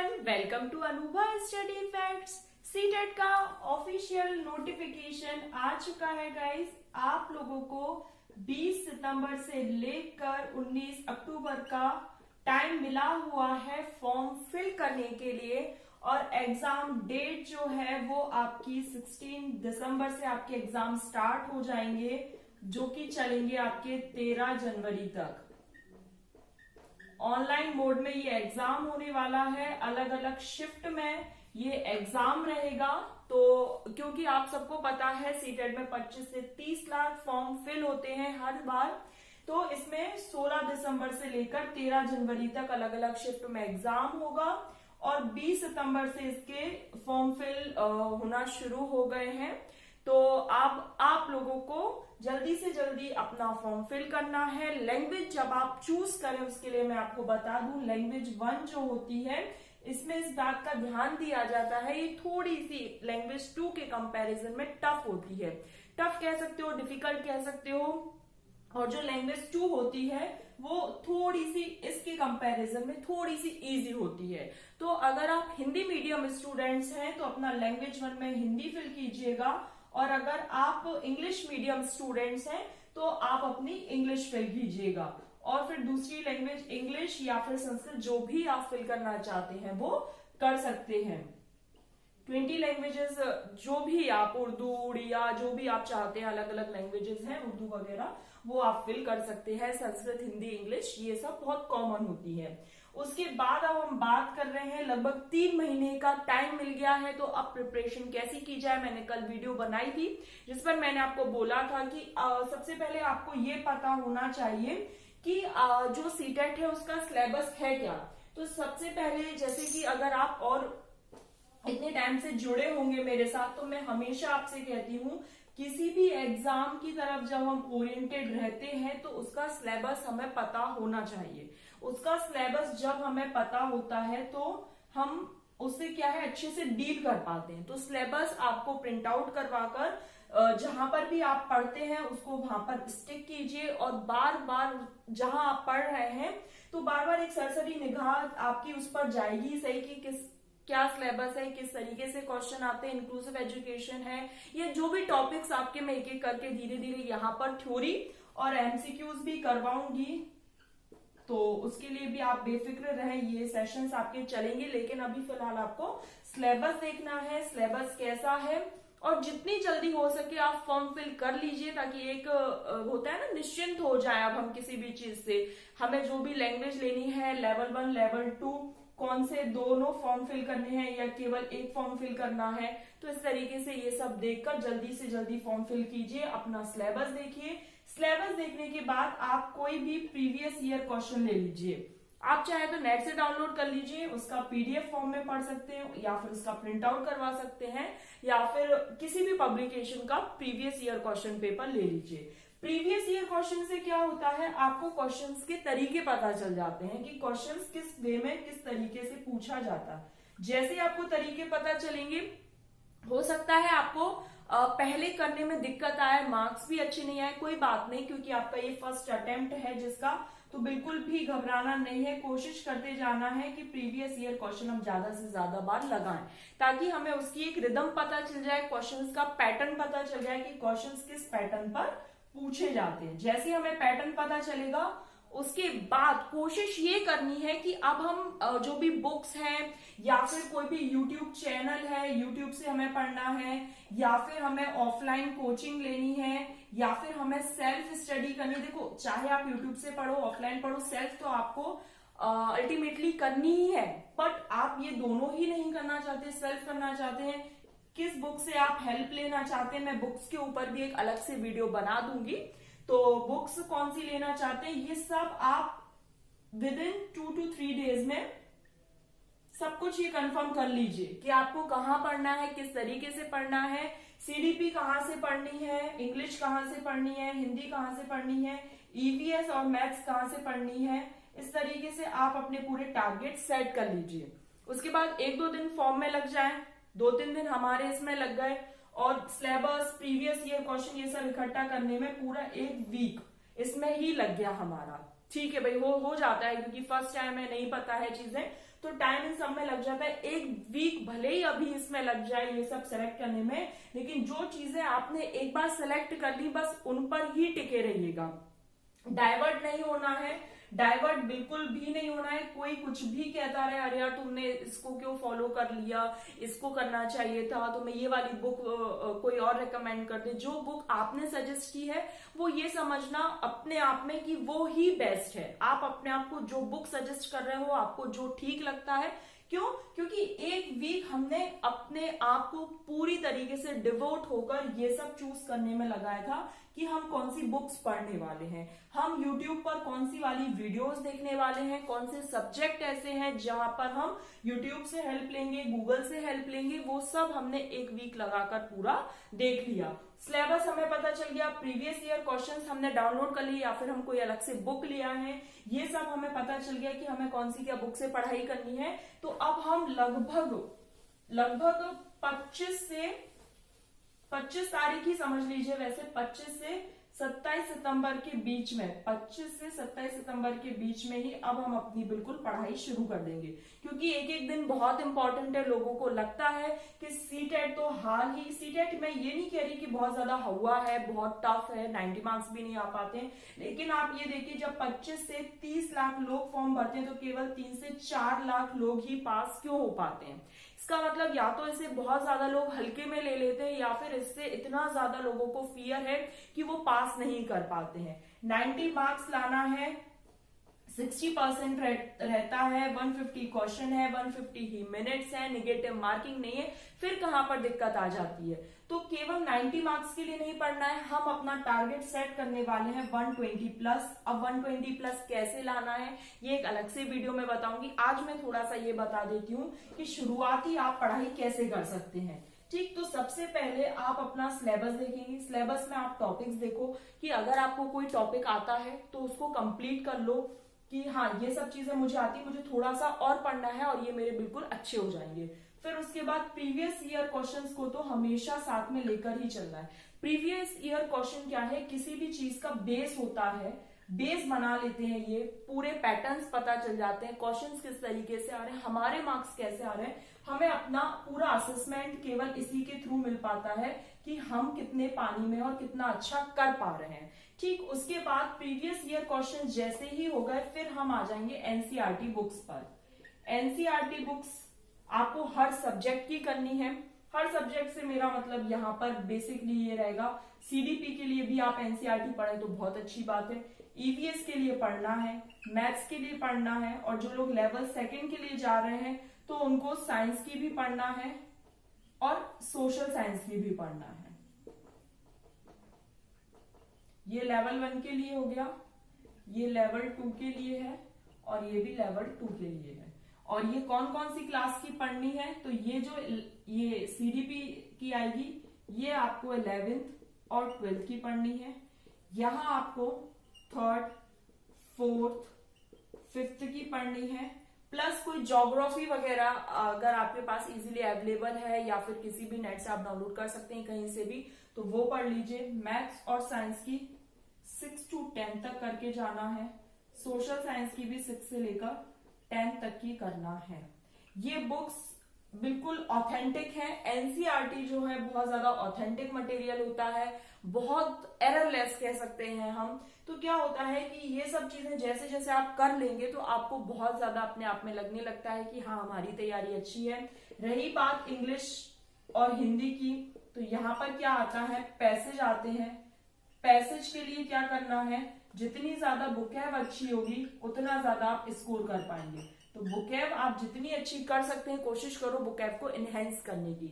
Welcome to Anubha Study Facts. CTET का official notification आ चुका है गाइस। आप लोगों को 20 सितंबर से लेकर 19 अक्टूबर का टाइम मिला हुआ है फॉर्म फिल करने के लिए, और एग्जाम डेट जो है वो आपकी 16 दिसंबर से आपके एग्जाम स्टार्ट हो जाएंगे, जो कि चलेंगे आपके 13 जनवरी तक। ऑनलाइन मोड में ये एग्जाम होने वाला है, अलग अलग शिफ्ट में ये एग्जाम रहेगा। तो क्योंकि आप सबको पता है सीटेट में 25 से 30 लाख फॉर्म फिल होते हैं हर बार, तो इसमें 16 दिसंबर से लेकर 13 जनवरी तक अलग अलग शिफ्ट में एग्जाम होगा, और 20 सितंबर से इसके फॉर्म फिल होना शुरू हो गए हैं। तो आप लोगों को जल्दी से जल्दी अपना फॉर्म फिल करना है। लैंग्वेज जब आप चूज करें उसके लिए मैं आपको बता दूं, लैंग्वेज 1 जो होती है इसमें इस बात का ध्यान दिया जाता है, ये थोड़ी सी लैंग्वेज 2 के कंपैरिजन में टफ होती है। टफ कह सकते हो, डिफिकल्ट कह सकते हो, और जो लैंग्वेज 2 होती है वो थोड़ी सी इसके कंपैरिजन में थोड़ी सी इजी होती है। तो अगर आप हिंदी मीडियम स्टूडेंट्स हैं तो अपना लैंग्वेज 1 में हिंदी फिल कीजिएगा, और अगर आप इंग्लिश मीडियम स्टूडेंट्स हैं तो आप अपनी इंग्लिश फिल कीजिएगा, और फिर दूसरी लैंग्वेज इंग्लिश या फिर संस्कृत जो भी आप फिल करना चाहते हैं वो कर सकते हैं। 20 लैंग्वेजेस जो भी आप, उर्दू, उड़िया, जो भी आप चाहते हैं, अलग अलग लैंग्वेजेस हैं उर्दू वगैरह, वो आप फिल कर सकते हैं। संस्कृत, हिंदी, इंग्लिश ये सब बहुत कॉमन होती है। उसके बाद अब हम बात कर रहे हैं, लगभग 3 महीने का टाइम मिल गया है, तो अब प्रिपरेशन कैसी की जाए। मैंने कल वीडियो बनाई थी जिस पर मैंने आपको बोला था कि सबसे पहले आपको ये पता होना चाहिए कि जो सीटेट है उसका सिलेबस है क्या। तो सबसे पहले, जैसे कि अगर आप और इतने टाइम से जुड़े होंगे मेरे साथ, तो मैं हमेशा आपसे कहती हूँ किसी भी एग्जाम की तरफ जब हम ओरिएंटेड रहते हैं तो उसका सिलेबस हमें पता होना चाहिए। उसका सिलेबस जब हमें पता होता है तो हम उससे क्या है अच्छे से डील कर पाते हैं। तो सिलेबस आपको प्रिंट आउट करवाकर जहां पर भी आप पढ़ते हैं उसको वहां पर स्टिक कीजिए, और बार बार जहां आप पढ़ रहे हैं तो बार बार एक सरसरी निगाह आपकी उस पर जाएगी सही कि क्या सिलेबस है, किस तरीके से क्वेश्चन आते हैं, इंक्लूसिव एजुकेशन है, ये जो भी टॉपिक्स आपके मैं एक एक करके धीरे धीरे यहाँ पर थ्योरी और एमसीक्यूज भी करवाऊंगी। तो उसके लिए भी आप बेफिक्र रहें, ये सेशंस आपके चलेंगे। लेकिन अभी फिलहाल आपको सिलेबस देखना है, सिलेबस कैसा है, और जितनी जल्दी हो सके आप फॉर्म फिल कर लीजिए, ताकि एक होता है ना, निश्चिंत हो जाए अब हम किसी भी चीज से। हमें जो भी लैंग्वेज लेनी है, लेवल 1 लेवल 2, कौन से दोनों फॉर्म फिल करने हैं या केवल एक फॉर्म फिल करना है, तो इस तरीके से ये सब देखकर जल्दी से जल्दी फॉर्म फिल कीजिए। अपना सिलेबस देखिए। सिलेबस देखने के बाद आप कोई भी प्रीवियस ईयर क्वेश्चन ले लीजिए। आप चाहे तो नेट से डाउनलोड कर लीजिए, उसका पीडीएफ फॉर्म में पढ़ सकते हैं, या फिर उसका प्रिंट आउट करवा सकते हैं, या फिर किसी भी पब्लिकेशन का प्रीवियस ईयर क्वेश्चन पेपर ले लीजिए। प्रीवियस ईयर क्वेश्चन से क्या होता है, आपको क्वेश्चंस के तरीके पता चल जाते हैं कि क्वेश्चंस किस वे में किस तरीके से पूछा जाता है। जैसे आपको तरीके पता चलेंगे, हो सकता है आपको पहले करने में दिक्कत आए, मार्क्स भी अच्छे नहीं आए, कोई बात नहीं, क्योंकि आपका ये फर्स्ट अटेम्प्ट है जिसका, तो बिल्कुल भी घबराना नहीं है। कोशिश करते जाना है कि प्रीवियस ईयर क्वेश्चन हम ज्यादा से ज्यादा बार लगाएं, ताकि हमें उसकी एक रिदम पता चल जाए, क्वेश्चंस का पैटर्न पता चल जाए कि क्वेश्चंस किस पैटर्न पर पूछे जाते हैं। जैसे हमें पैटर्न पता चलेगा, उसके बाद कोशिश ये करनी है कि अब हम जो भी बुक्स हैं या फिर कोई भी यूट्यूब चैनल है, यूट्यूब से हमें पढ़ना है, या फिर हमें ऑफलाइन कोचिंग लेनी है, या फिर हमें सेल्फ स्टडी करनी। देखो, चाहे आप यूट्यूब से पढ़ो, ऑफलाइन पढ़ो, सेल्फ तो आपको अल्टीमेटली करनी ही है, बट आप ये दोनों ही नहीं करना चाहते, सेल्फ करना चाहते हैं, किस बुक से आप हेल्प लेना चाहते हैं, मैं बुक्स के ऊपर भी एक अलग से वीडियो बना दूंगी। तो बुक्स कौन सी लेना चाहते हैं, ये सब आप विद इन 2 to 3 डेज में सब कुछ ये कंफर्म कर लीजिए कि आपको कहाँ पढ़ना है, किस तरीके से पढ़ना है, सीडीपी कहाँ से पढ़नी है, इंग्लिश कहाँ से पढ़नी है, हिंदी कहाँ से पढ़नी है, ईवीएस और मैथ्स कहाँ से पढ़नी है। इस तरीके से आप अपने पूरे टारगेट सेट कर लीजिए। उसके बाद 1-2 दिन फॉर्म में लग जाए, 2-3 दिन हमारे इसमें लग गए, और सिलेबस, प्रीवियस ईयर क्वेश्चन, ये सब इकट्ठा करने में पूरा 1 वीक इसमें ही लग गया हमारा। ठीक है भाई, हो जाता है, क्योंकि फर्स्ट टाइम है, नहीं पता है चीजें, तो टाइम इन सब में लग जाता है। एक वीक भले ही अभी इसमें लग जाए ये सब सेलेक्ट करने में, लेकिन जो चीजें आपने एक बार सेलेक्ट कर ली बस उन पर ही टिके रहिएगा, डाइवर्ट नहीं होना है, डाइवर्ट बिल्कुल भी नहीं होना है। कोई कुछ भी कहता रहे, अरे यार तुमने इसको क्यों फॉलो कर लिया, इसको करना चाहिए था, तुम्हें ये वाली बुक कोई और रिकमेंड कर दे। जो बुक आपने सजेस्ट की है वो ये समझना अपने आप में कि वो ही बेस्ट है। आप अपने आप को जो बुक सजेस्ट कर रहे हो, आपको जो ठीक लगता है, क्यों? क्योंकि एक वीक हमने अपने आप को पूरी तरीके से डिवोट होकर ये सब चूज करने में लगाया था कि हम कौन सी बुक्स पढ़ने वाले हैं, हम YouTube पर कौन सी वाली वीडियोस देखने वाले हैं, कौन से सब्जेक्ट ऐसे हैं जहां पर हम YouTube से हेल्प लेंगे, गूगल से हेल्प लेंगे, वो सब हमने एक वीक लगाकर पूरा देख लिया। सिलेबस हमें पता चल गया, प्रीवियस ईयर क्वेश्चंस हमने डाउनलोड कर लिए या फिर हम कोई अलग से बुक लिया है, ये सब हमें पता चल गया कि हमें कौन सी क्या बुक से पढ़ाई करनी है। तो अब हम लगभग 25 तारीख ही समझ लीजिए, वैसे 25 से 27 सितंबर के बीच में, 25 से 27 सितंबर के बीच में ही अब हम अपनी बिल्कुल पढ़ाई शुरू कर देंगे, क्योंकि एक एक दिन बहुत इंपॉर्टेंट है। लोगों को लगता है कि सीटेट तो हाल ही, सीटेट मैं ये नहीं कह रही कि बहुत ज्यादा हुआ है, बहुत टफ है, 90 मार्क्स भी नहीं आ पाते हैं, लेकिन आप ये देखिए जब 25 से 30 लाख लोग फॉर्म भरते हैं तो केवल 3 से 4 लाख लोग ही पास क्यों हो पाते हैं। इसका मतलब या तो इसे बहुत ज्यादा लोग हल्के में ले लेते हैं या फिर इससे इतना ज्यादा लोगों को फियर है कि वो पास नहीं कर पाते हैं। 90 मार्क्स लाना है, 60% रहता है, 150 क्वेश्चन है, 150 ही मिनट्स है, निगेटिव मार्किंग नहीं है, फिर कहां पर दिक्कत आ जाती है। तो केवल 90 मार्क्स के लिए नहीं पढ़ना है, हम अपना टारगेट सेट करने वाले हैं 120 प्लस। अब 120 प्लस कैसे लाना है ये एक अलग से वीडियो में बताऊंगी। आज मैं थोड़ा सा ये बता देती हूँ कि शुरुआती आप पढ़ाई कैसे कर सकते हैं। ठीक, तो सबसे पहले आप अपना सिलेबस देखेंगे। सिलेबस में आप टॉपिक्स देखो कि अगर आपको कोई टॉपिक आता है तो उसको कंप्लीट कर लो कि हाँ ये सब चीजें मुझे आती, मुझे थोड़ा सा और पढ़ना है और ये मेरे बिल्कुल अच्छे हो जाएंगे। फिर उसके बाद प्रीवियस ईयर क्वेश्चंस को तो हमेशा साथ में लेकर ही चलना है। प्रीवियस ईयर क्वेश्चन क्या है, किसी भी चीज का बेस होता है, बेस बना लेते हैं, ये पूरे पैटर्न्स पता चल जाते हैं, क्वेश्चंस किस तरीके से आ रहे हैं, हमारे मार्क्स कैसे आ रहे हैं, हमें अपना पूरा असेसमेंट केवल इसी के थ्रू मिल पाता है कि हम कितने पानी में और कितना अच्छा कर पा रहे हैं। ठीक, उसके बाद प्रीवियस ईयर क्वेश्चन जैसे ही हो गए फिर हम आ जाएंगे एनसीईआरटी बुक्स पर। एनसीईआरटी बुक्स आपको हर सब्जेक्ट की करनी है। हर सब्जेक्ट से मेरा मतलब यहाँ पर बेसिकली ये रहेगा, सीडीपी के लिए भी आप एनसीईआरटी पढ़ें तो बहुत अच्छी बात है, ईवीएस के लिए पढ़ना है, मैथ्स के लिए पढ़ना है, और जो लोग लेवल 2 के लिए जा रहे हैं तो उनको साइंस की भी पढ़ना है और सोशल साइंस की भी पढ़ना है। ये लेवल 1 के लिए हो गया, ये लेवल 2 के लिए है और ये भी लेवल 2 के लिए है। और ये कौन कौन सी क्लास की पढ़नी है, तो ये जो ये सीडीपी की आएगी ये आपको 11th और 12th की पढ़नी है। यहां आपको 3rd, 4th, 5th की पढ़नी है, प्लस कोई ज्योग्राफी वगैरह अगर आपके पास इजीली अवेलेबल है या फिर किसी भी नेट से आप डाउनलोड कर सकते हैं कहीं से भी, तो वो पढ़ लीजिए। मैथ्स और साइंस की 6 to 10 तक करके जाना है, सोशल साइंस की भी 6 से लेकर 10 तक की करना है। ये बुक्स बिल्कुल ऑथेंटिक है। एनसीईआरटी जो है बहुत ज्यादा ऑथेंटिक मटेरियल होता है, बहुत एररलेस कह सकते हैं हम। तो क्या होता है कि ये सब चीजें जैसे जैसे आप कर लेंगे तो आपको बहुत ज्यादा अपने आप में लगने लगता है कि हाँ हमारी तैयारी अच्छी है। रही बात इंग्लिश और हिंदी की, तो यहाँ पर क्या आता है, पैसेज आते हैं। पैसेज के लिए क्या करना है, जितनी ज्यादा बुकैब अच्छी होगी उतना ज्यादा आप स्कोर कर पाएंगे। तो बुकैब आप जितनी अच्छी कर सकते हैं कोशिश करो बुकैब को इनहेंस करने की।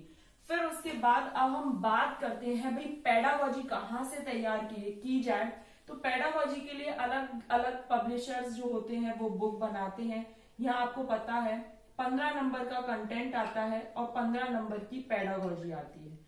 फिर उसके बाद अब हम बात करते हैं भाई पेडागॉजी कहाँ से तैयार की जाए। तो पेडागॉजी के लिए अलग अलग पब्लिशर्स जो होते हैं वो बुक बनाते हैं। यहाँ आपको पता है 15 नंबर का कंटेंट आता है और 15 नंबर की पेडागॉजी आती है,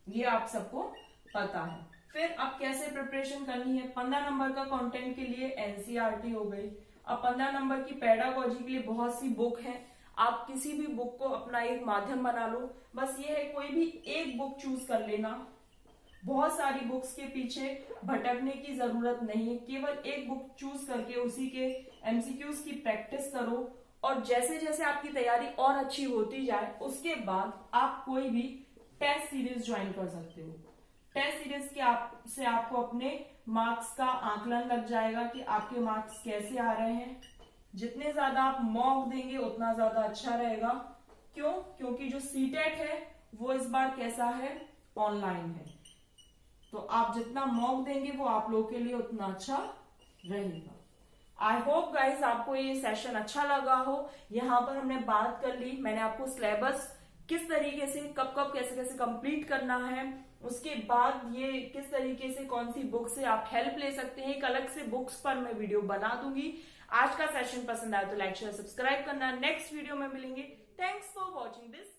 ये आप सबको पता है। फिर अब कैसे प्रिपरेशन करनी है, 15 नंबर का कंटेंट के लिए एनसीईआरटी हो गई। अब 15 नंबर की पेडागॉजी के लिए बहुत सी बुक है, आप किसी भी बुक को अपना एक माध्यम बना लो। बस ये है कोई भी एक बुक चूज कर लेना, बहुत सारी बुक्स के पीछे भटकने की जरूरत नहीं है। केवल एक बुक चूज करके उसी के एमसीक्यूज की प्रैक्टिस करो और जैसे जैसे आपकी तैयारी और अच्छी होती जाए उसके बाद आप कोई भी टेस्ट सीरीज ज्वाइन कर सकते हो। टेस्ट सीरीज के से आपको अपने मार्क्स का आकलन लग जाएगा कि आपके मार्क्स कैसे आ रहे हैं। जितने ज्यादा आप मॉक देंगे उतना ज्यादा अच्छा रहेगा। क्यों? क्योंकि जो सीटेट है वो इस बार कैसा है, ऑनलाइन है। तो आप जितना मॉक देंगे वो आप लोगों के लिए उतना अच्छा रहेगा। आई होप गाइज आपको ये सेशन अच्छा लगा हो। यहाँ पर हमने बात कर ली, मैंने आपको सिलेबस किस तरीके से कब कब कैसे कैसे कंप्लीट करना है, उसके बाद ये किस तरीके से कौन सी बुक से आप हेल्प ले सकते हैं, एक अलग से बुक्स पर मैं वीडियो बना दूंगी। आज का सेशन पसंद आया तो लाइक शेयर सब्सक्राइब करना। नेक्स्ट वीडियो में मिलेंगे। Thanks for watching this.